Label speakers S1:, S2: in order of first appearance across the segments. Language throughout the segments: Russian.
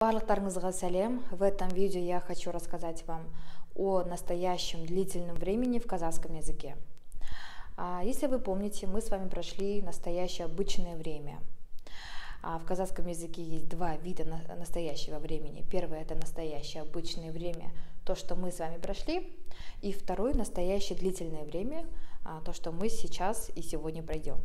S1: Барлықтарыңызға сәлем. В этом видео я хочу рассказать вам о настоящем длительном времени в казахском языке. Если вы помните, мы с вами прошли настоящее обычное время. В казахском языке есть два вида настоящего времени. Первое — это настоящее обычное время, то, что мы с вами прошли. И второе — настоящее длительное время, то, что мы сейчас и сегодня пройдем.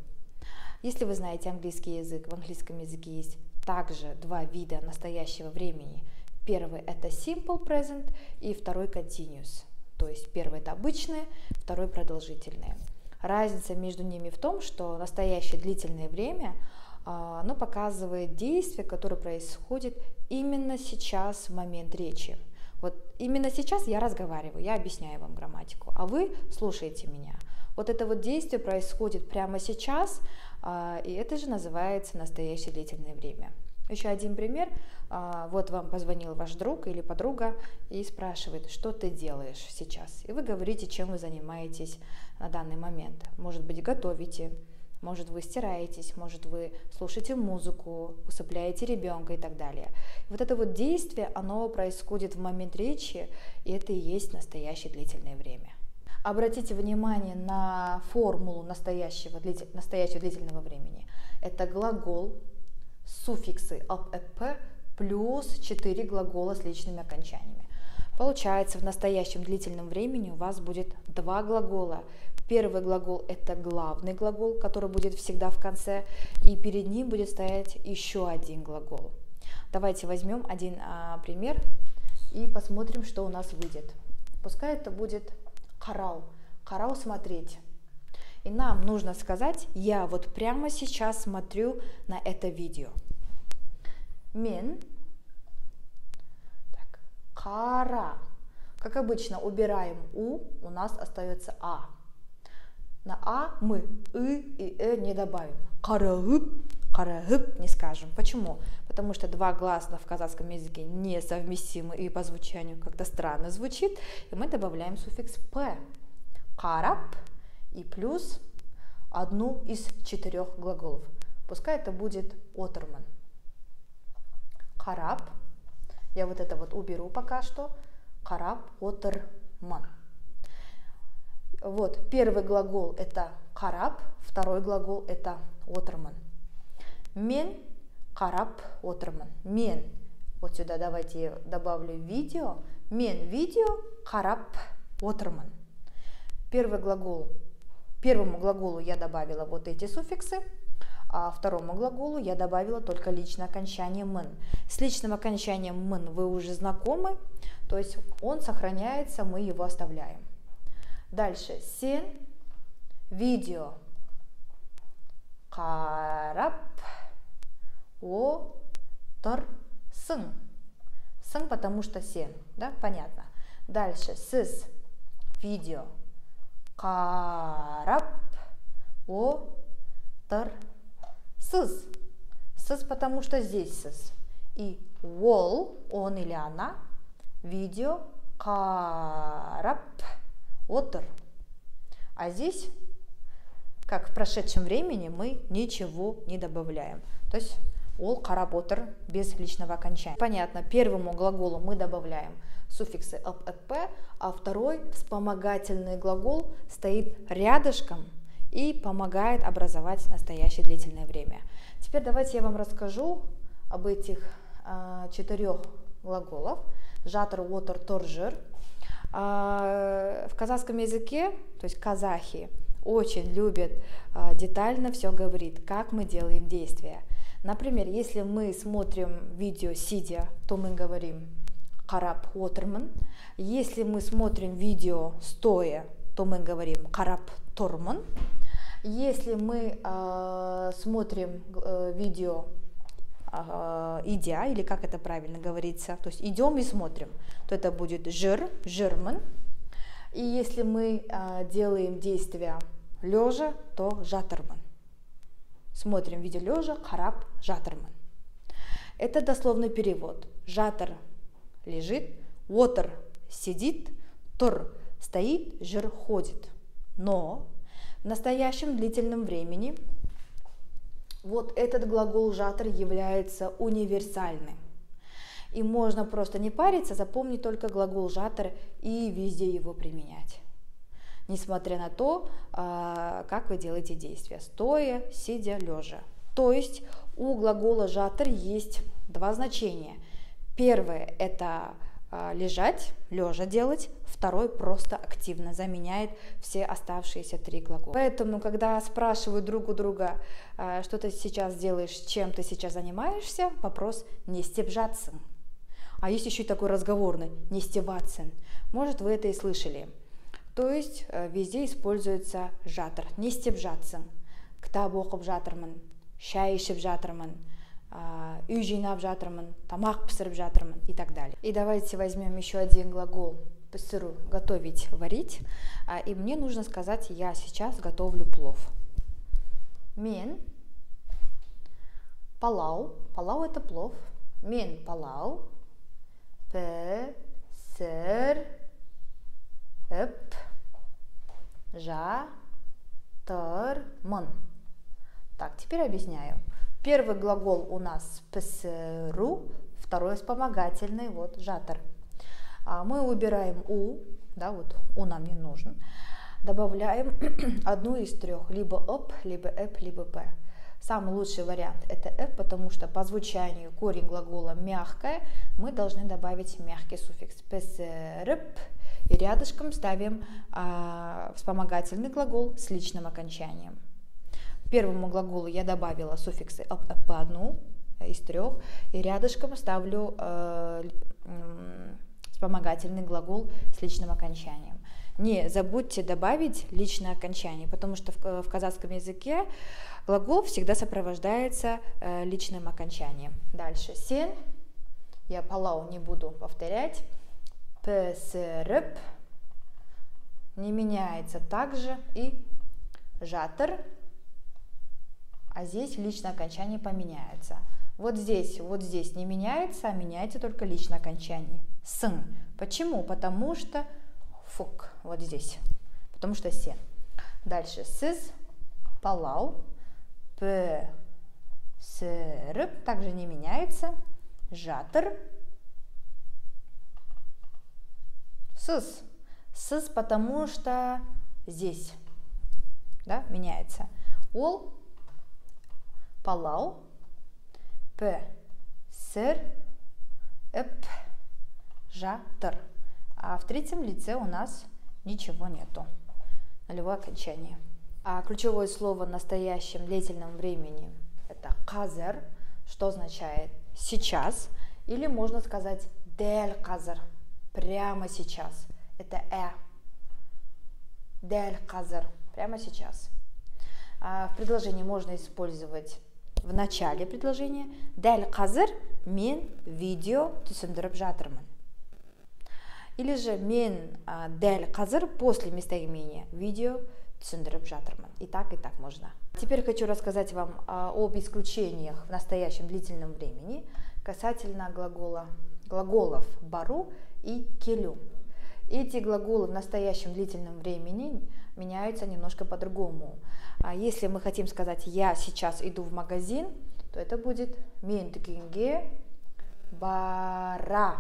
S1: Если вы знаете английский язык, в английском языке есть также два вида настоящего времени. Первый — это simple present, и второй — continuous. То есть первый — это обычное, второй — продолжительное. Разница между ними в том, что настоящее длительное время оно показывает действие, которое происходит именно сейчас, в момент речи. Вот именно сейчас я разговариваю, я объясняю вам грамматику, а вы слушаете меня. Вот это вот действие происходит прямо сейчас, и это же называется настоящее длительное время. Еще один пример. Вот вам позвонил ваш друг или подруга и спрашивает, что ты делаешь сейчас. И вы говорите, чем вы занимаетесь на данный момент. Может быть, готовите, может, вы стираетесь, может, вы слушаете музыку, усыпляете ребенка и так далее. Вот это вот действие, оно происходит в момент речи, и это и есть настоящее длительное время. Обратите внимание на формулу настоящего длительного времени. Это глагол, суффиксы ап, эп, плюс 4 глагола с личными окончаниями. Получается, в настоящем длительном времени у вас будет два глагола. Первый глагол — это главный глагол, который будет всегда в конце, и перед ним будет стоять еще один глагол. Давайте возьмем один пример и посмотрим, что у нас выйдет. Пускай это будет карау. Карау — смотреть. И нам нужно сказать: я вот прямо сейчас смотрю на это видео. Мен. Так. Кара. Как обычно, убираем у нас остается а. На а мы и не добавим. Карагып не скажем. Почему? Потому что два гласных в казахском языке несовместимы и по звучанию как-то странно звучит. И мы добавляем суффикс п. Карап и плюс одну из 4 глаголов. Пускай это будет отерман. Карап. Я вот это вот уберу пока что. Карап, отерман. Вот, первый глагол — это карап, второй глагол — это отерман. Мен карап отерман. Мен. Вот сюда давайте я добавлю видео. Мен видео карап отерман. Первому глаголу я добавила вот эти суффиксы, а второму глаголу я добавила только личное окончание мэн. С личным окончанием мэн вы уже знакомы, то есть он сохраняется, мы его оставляем. Дальше. Сен видео карап отырсың. Сын, потому что сен, да, понятно. Дальше. Сіз видео карап отырсыз. Сіз, потому что здесь сіз. И он или она видео карап отыр. А здесь, как в прошедшем времени, мы ничего не добавляем. То есть ол карап отыр без личного окончания. Понятно, первому глаголу мы добавляем суффиксы ап, эп, а второй вспомогательный глагол стоит рядышком и помогает образовать настоящее длительное время. Теперь давайте я вам расскажу об этих 4 глаголах. Жатыр, отыр, тұр, жүр. В казахском языке, то есть казахи, очень любят детально все говорить, как мы делаем действия. Например, если мы смотрим видео сидя, то мы говорим карап отырмын. Если мы смотрим видео стоя, то мы говорим карап тұрмын. Если мы смотрим видео идя, или как это правильно говорится, то есть идем и смотрим, то это будет жүрмін. И если мы делаем действия лежа, то жатырмын. Смотрим видео лежа, карап жатырмын. Это дословный перевод. Жатыр лежит, отыр сидит, тұр стоит, жүр ходит. Но в настоящем длительном времени Вот этот глагол жатыр является универсальным. И можно просто не париться, запомнить только глагол жатр и везде его применять. Несмотря на то, как вы делаете действия, стоя, сидя, лежа. То есть у глагола жатр есть два значения. Первое – это лежать, лежа делать. Второй просто активно заменяет все оставшиеся три глагола. Поэтому, когда спрашивают друг у друга, что ты сейчас делаешь, чем ты сейчас занимаешься, вопрос «не стебжаться». А есть еще и такой разговорный «не стебаться». Может, вы это и слышали. То есть везде используется жатр, не стебжаться. Кітап оқып жатырмын, шай ішіп жатырмын, үй жинап жатырмын, тамақ пісіріп жатырмын и так далее. И давайте возьмем еще один глагол пісіру, готовить, варить. И мне нужно сказать, я сейчас готовлю плов. Мен палау, палау это плов. Мен палау пісіріп жатырмын. Так, теперь объясняю. Первый глагол у нас пісіру, второй вспомогательный, вот жатыр. Мы убираем у, да, вот у нам не нужен. Добавляем одну из трех, либо оп, либо эп, либо п. Самый лучший вариант это эп, потому что по звучанию корень глагола мягкое, мы должны добавить мягкий суффикс пісіріп. И рядышком ставим вспомогательный глагол с личным окончанием. К первому глаголу я добавила суффиксы по одну из трех. И рядышком ставлю вспомогательный глагол с личным окончанием. Не забудьте добавить личное окончание, потому что в казахском языке глагол всегда сопровождается личным окончанием. Дальше. Сен. Я палау не буду повторять. Пісіріп не меняется также и жатыр, а здесь личное окончание поменяется. Вот здесь не меняется, а меняется только личное окончание. Сын. Почему? Потому что фук, вот здесь. Потому что сен. Дальше. Сіз палау пісіріп также не меняется. Жатыр. Сыз. Сыз, потому что здесь, да, меняется. Ол палау пісіріп жатыр. А в третьем лице у нас ничего нету. Нулевое окончание. А ключевое слово в настоящем длительном времени это қазір, что означает сейчас, или можно сказать дәл қазір. Прямо сейчас. Это Дәл қазір. Прямо сейчас. В предложении можно использовать в начале предложения. Дәл қазір мен видео түсіндіріп жатырмын. Или же мен дәл қазір после местоимения видео түсіндіріп жатырмын. И так можно. Теперь хочу рассказать вам об исключениях в настоящем длительном времени касательно глаголов бару и келю. Эти глаголы в настоящем длительном времени меняются немножко по-другому. Если мы хотим сказать «я сейчас иду в магазин», то это будет «мен дүкенге бара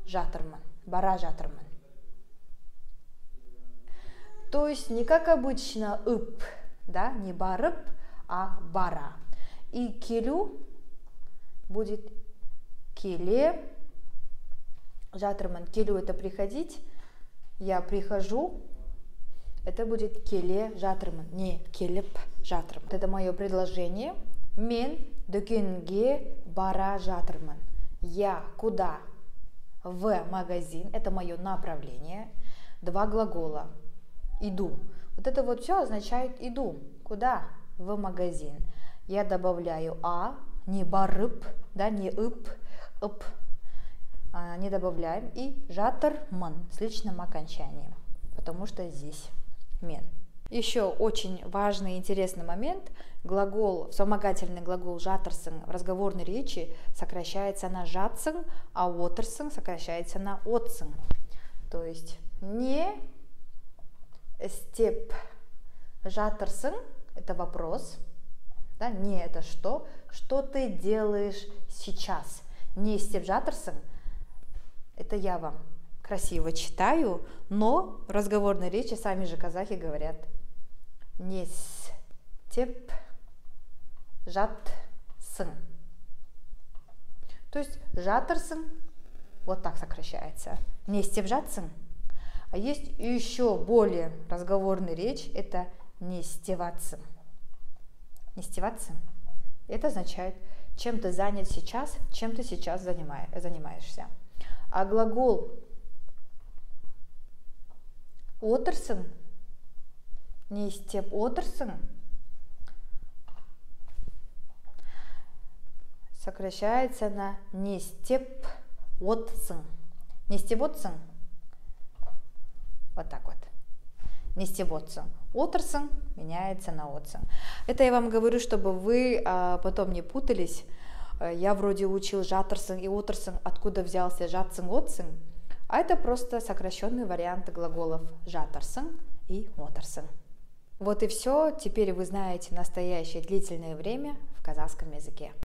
S1: жатырмын». Бара жатырмын. То есть не как обычно «ып», да, не барып, а бара. И келю будет келе жатырмын. Келю это приходить, я прихожу, это будет келе жатырмын, не келіп жатырмын. Это мое предложение. Мен дүкенге бара жатырмын. Я куда? В магазин. Это мое направление. Два глагола. Иду. Вот это вот все означает иду. Куда? В магазин. Я добавляю не барып, да, не ып, не добавляем, и жатырмын с личным окончанием, потому что здесь мен. Еще очень важный и интересный момент. Вспомогательный глагол жатырсың в разговорной речи сокращается на жатсың, а отырсың сокращается на отсың. То есть не степ жатырсың – это вопрос, да, не это что ты делаешь сейчас. Не степ жатырсың. Это я вам красиво читаю, но в разговорной речи сами же казахи говорят не степ жатсың. То есть жатырсың вот так сокращается. Не степ жатсың. А есть еще более разговорная речь, это не стеваться. Не стеваться. Это означает, чем ты занят сейчас, чем ты сейчас занимаешься. А глагол отырсың, не істеп отырсың, сокращается на не істеп отсың. Не істеп отсың. Вот так вот. Не істеп отсың. Отырсың меняется на отсың. Это я вам говорю, чтобы вы потом не путались. Я вроде учил жатырсың и отырсың, откуда взялся жатсың, отсың. А это просто сокращенный вариант глаголов жатырсың и отырсың. Вот и все. Теперь вы знаете настоящее длительное время в казахском языке.